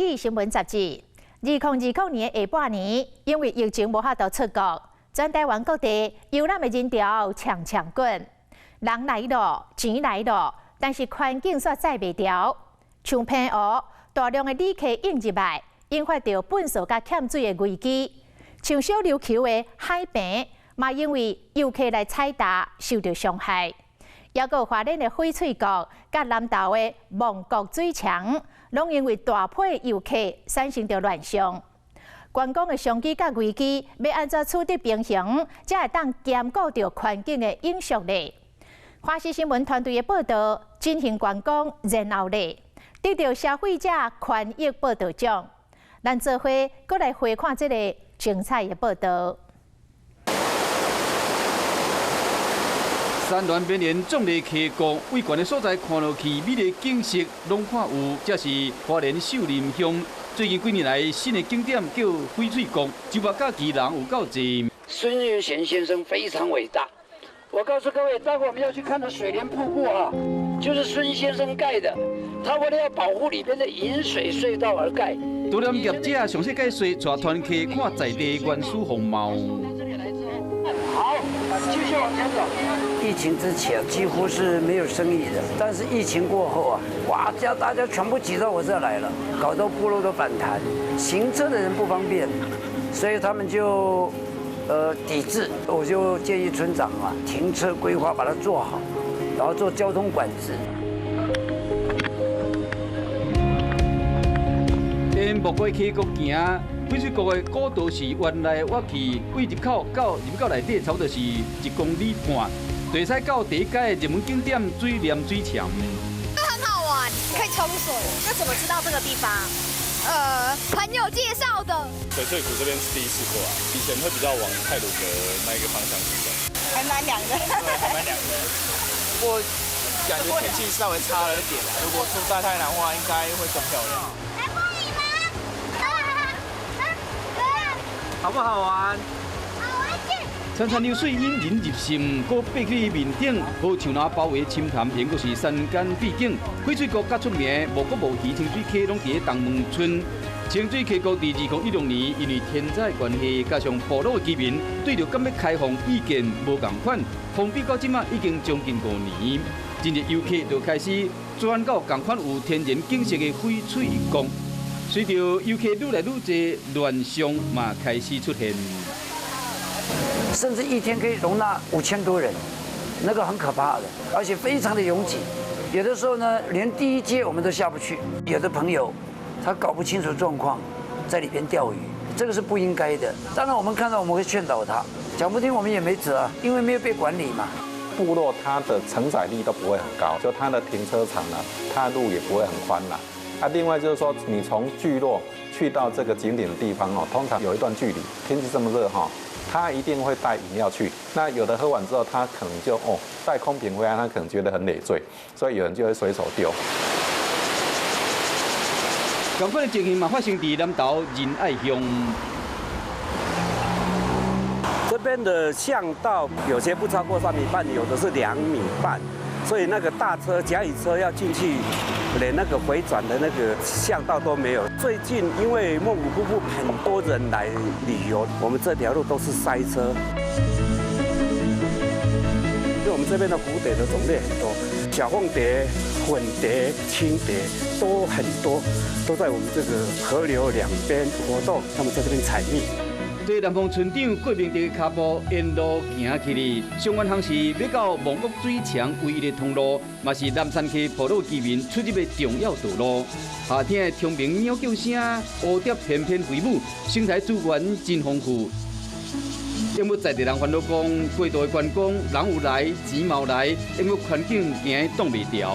《新闻》杂志，2020年下半年，因为疫情无法度出国，全台湾各地游览的人潮强滚，人来了，钱来了，但是环境却载袂调。像澎湖大量的旅客涌入来，引发着粪扫甲欠水的危机。像小琉球的海边，嘛因为游客来踩踏受到伤害。也有花莲的翡翠国、甲南投的望国水墙，拢因为大批游客产生着乱象。观光的商机甲危机，要安怎处理平衡，才会当兼顾着环境的影响力？华视新闻团队的报道，进行观光然后咧，得到消费者权益报道奖。咱做伙搁来回看这个精彩的报道。山峦边沿壮丽溪谷，畏悬的所在看落去美丽景色拢看有。这是花莲秀林乡最近几年来新的景点叫翡翠谷，周末假期人有够多。孙运贤先生非常伟大，我告诉各位，待会我们要去看的水帘瀑布啊，就是孙先生盖的。他为了要保护里边的引水隧道而盖。导览业者详细解说，带团客看在地原始风貌。好，继续往前走。疫情之前几乎是没有生意的，但是疫情过后啊，哇，大家全部挤到我这来了，搞到部落都反弹，行车的人不方便，所以他们就抵制。我就建议村长啊，停车规划把它做好，然后做交通管制。沿木瓜溪谷行。翡翠谷的古道是原来挖去位入口到内底，差不多是1公里半，就会使到第一阶的热门景点水帘水墙。这很好玩，可以冲水。那怎么知道这个地方？朋友介绍的。翡翠谷这边是第一次过来，以前会比较往太鲁阁那一个方向去走。还蛮凉的。对，还蛮凉的。不过感觉天气稍微差了一点，如果出大太阳的话，应该会更漂亮。好不好玩？潺潺流水引人入胜，搁爬起面顶，好像那包围深潭片，搁是山间秘境。翡翠谷较出名的无国无鱼清水溪，拢伫咧东门村。清水溪谷伫2016年因为天灾关系，加上部落的居民对着敢要开放意见无共款，封闭到即马已经将近5年。今日游客就开始转到共款有天然景色的翡翠谷。随着游客愈来愈多，乱象嘛开始出现，甚至一天可以容纳5000多人，那个很可怕的，而且非常的拥挤。有的时候呢，连第一阶我们都下不去。有的朋友他搞不清楚状况，在里边钓鱼，这个是不应该的。当然我们看到我们会劝导他，讲不听我们也没辙啊，因为没有被管理嘛。部落它的承载力都不会很高，就它的停车场啊，它的路也不会很宽啦。另外就是说，你从聚落去到这个景点的地方哦，通常有一段距离，天气这么热哈，他一定会带饮料去。那有的喝完之后，他可能就带空瓶回来，他可能觉得很累赘，所以有人就会随手丢。同款的情形嘛发生伫南投仁爱乡。这边的巷道有些不超过3米半，有的是2米半，所以那个大车、甲乙车要进去，连那个回转的那个巷道都没有。最近因为孟古瀑布很多人来旅游，我们这条路都是塞车。因为我们这边的蝴蝶的种类很多，小凤蝶、粉蝶、青蝶都很多，都在我们这个河流两边活动，他们在这边采蜜。对南方村长郭明德的脚步沿路行起哩，上远巷是要到望国水墙唯一的通路，嘛是南山区部落居民出入的重要道路。夏天的虫鸣鸟叫声，蝴蝶翩翩飞舞，生态资源真丰富。因为在地人烦恼讲，过度的观光，人有来，钱冇来，因为环境行挡袂掉。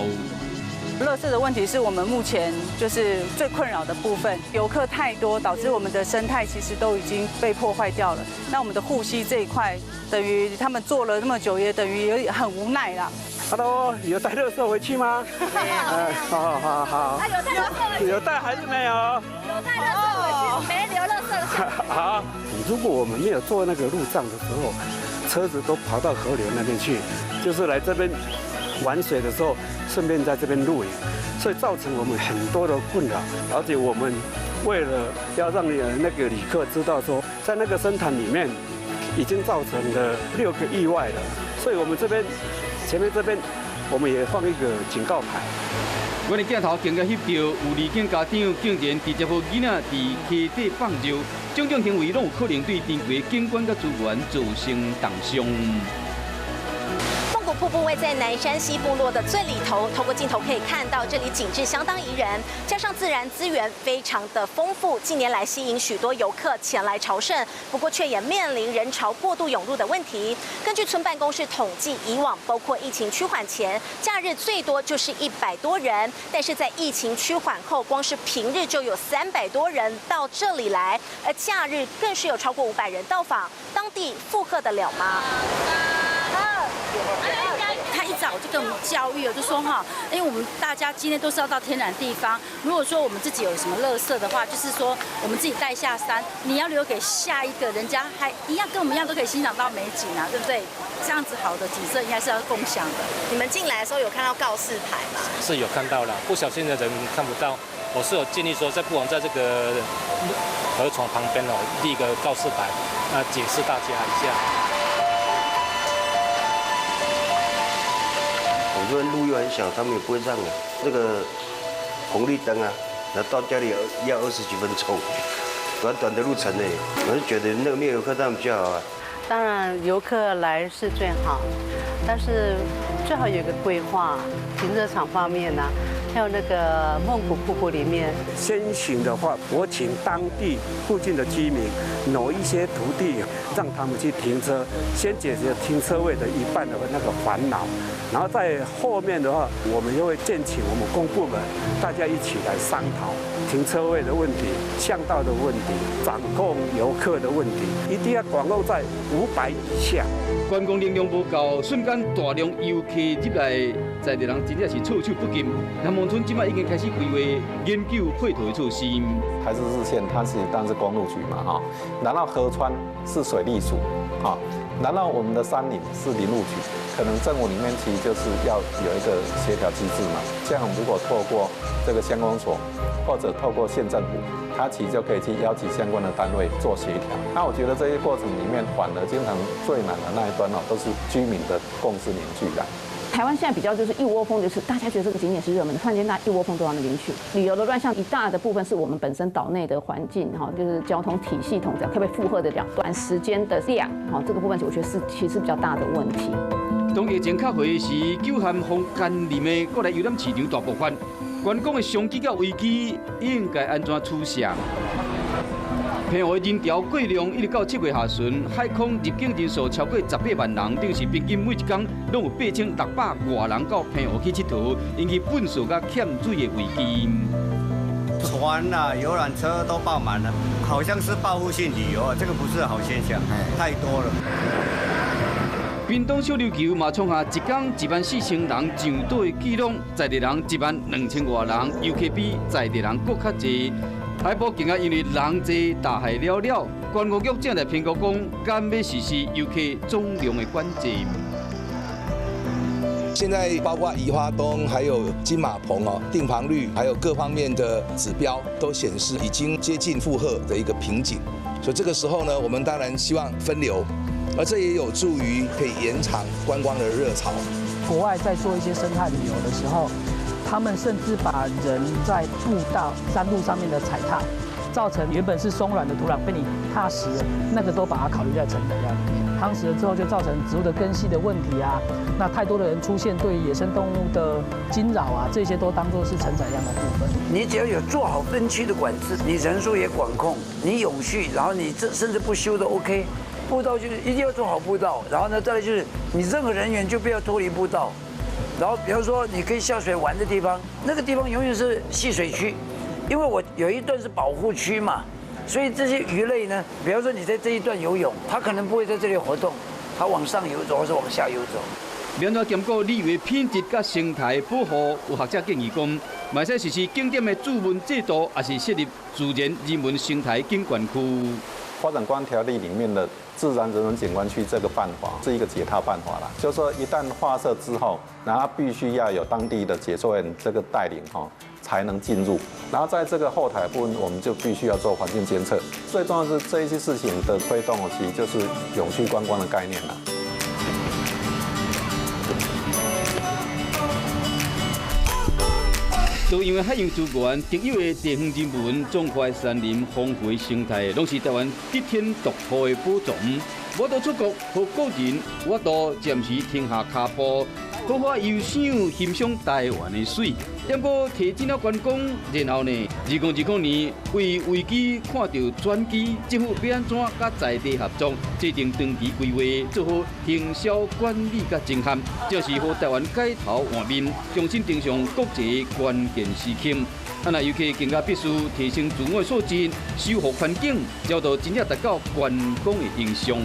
垃圾的问题是我们目前就是最困扰的部分，游客太多，导致我们的生态其实都已经被破坏掉了。那我们的护溪这一块，等于他们做了那么久，也等于有点很无奈啦。Hello， 有带垃圾回去吗？没有。好。那有带垃圾回去？有带还是没有？有带垃圾回去，没留垃圾。好。如果我们没有做那个路障的时候，车子都跑到河流那边去，就是来这边玩水的时候顺便在这边露营，所以造成我们很多的困扰。而且我们为了要让那个旅客知道说，在那个深潭里面已经造成了6个意外了，所以我们这边前面这边我们也放一个警告牌。阮的镜头更加翕到有离境家长竟然直接让囡仔伫溪底放尿，种种行为拢有可能对珍贵景观甲资源造成重伤。凤谷瀑布位在南山西部落的最里头，透过镜头可以看到这里景致相当宜人，加上自然资源非常的丰富，近年来吸引许多游客前来朝圣，不过却也面临人潮过度涌入的问题。根据村办公室统计，以往包括疫情趋缓前，假日最多就是100多人，但是在疫情趋缓后，光是平日就有300多人到这里来，而假日更是有超过500人到访，当地负荷得了吗？他一早就跟我们教育了，就说哈，因为我们大家今天都是要到天然地方，如果说我们自己有什么垃圾的话，就是说我们自己带下山，你要留给下一个人家，还一样跟我们一样都可以欣赏到美景啊，对不对？这样子好的景色应该是要共享的。你们进来的时候有看到告示牌吗？是有看到了，不小心的人看不到。我是有建议说，不妨在这个河床旁边哦立一个告示牌，警示大家一下。很多人路又很小，他们也不会让啊。那个红绿灯啊，然后到家里要20几分钟，短短的路程呢，我是觉得那个没有游客当然比较好啊。当然游客来是最好，但是最好有一个规划，停车场方面呢，还有那个梦谷瀑布里面。先行的话，我请当地附近的居民挪一些土地，让他们去停车，先解决停车位的一半的那个烦恼。然后在后面的话，我们又会建请我们公部门，大家一起来商讨停车位的问题、巷道的问题、掌控游客的问题，一定要管控在500以下。观光能量不够，瞬间大量游客入来，在地人真正是措手不及。南蒙村今麦已经开始规划研究配套的措施。台四支线它是当然是公路局嘛哈，然后河川是水利署哈，然后我们的山林是林务局。可能政府里面其实就是要有一个协调机制嘛，这样如果透过这个乡公所或者透过县政府，它其实就可以去邀请相关的单位做协调。那我觉得这些过程里面，反而经常最难的那一端哦，都是居民的共识凝聚感。台湾现在比较就是一窝蜂，就是大家觉得这个景点是热门的，突然间大家一窝蜂都到那边去。旅游的乱象一大的部分是我们本身岛内的环境哈，就是交通体系统这样可不可以负荷得了短时间的量哈，这个部分我觉得是其实比较大的问题。当疫情较回时，久旱逢甘霖的国内游览市场大爆发，观光的商机甲危机应该安怎处理？澎湖的人潮过量，一直到7月下旬，海空入境人数超过18万人，等于是平均每一天拢有8600外人到澎湖去佚佗，引起粪扫甲欠水的危机。船啊、游览车都爆满了，好像是报复性旅游，这个不是好现象，太多了。屏东小琉球嘛创下一天14000人上岛的纪录，在地人12000外人，游客比在地人搁较济。海埔更加因为人多大海了了，观光局正在评估讲，敢要实施游客总量的管制。现在包括宜花东还有金马棚哦，订房率还有各方面的指标都显示已经接近负荷的一个瓶颈，所以这个时候呢，我们当然希望分流。而这也有助于可以延长观光的热潮。国外在做一些生态旅游的时候，他们甚至把人在步道、山路上面的踩踏，造成原本是松软的土壤被你踏实了，那个都把它考虑在成本量里面。夯实了之后，就造成植物的根系的问题啊。那太多的人出现对野生动物的惊扰啊，这些都当作是承载量的部分。你只要有做好分区的管制，你人数也管控，你永续，然后你甚至不修都 OK。步道就是一定要做好步道，然后呢，再来就是你任何人员就不要脱离步道。然后比方说你可以下水玩的地方，那个地方永远是戏水区，因为我有一段是保护区嘛，所以这些鱼类呢，比方说你在这一段游泳，它可能不会在这里活动，它往上游走或是往下游走。另外，兼顾旅游品质甲生态保护，有学者建议讲，嘛使实施景点的注文制度，也是设立自然人文生态景观区。发展观条例里面的自然人文景观区这个办法是一个解套办法啦，就是说一旦划设之后，然后必须要有当地的解说员这个带领才能进入。然后在这个后台部分，我们就必须要做环境监测。最重要的是这一些事情的推动，其实就是永续观光的概念啦。都因为海洋资源特有的地方人文、壮阔的山林、丰富的生态，拢是台湾得天独厚的宝藏。我到出国和个人，我都暂时停下脚步，好好悠赏欣赏台湾的水。点过提进了观光，然后呢，2020年为危机看到转机，政府要安怎甲在地合作，制定长期规划，做好行销管理甲整合，这是和台湾改头换面，重新登上国际关键时刻。那尤其更加必须提升自我的素质，修复环境，找到真正达到观光的形象。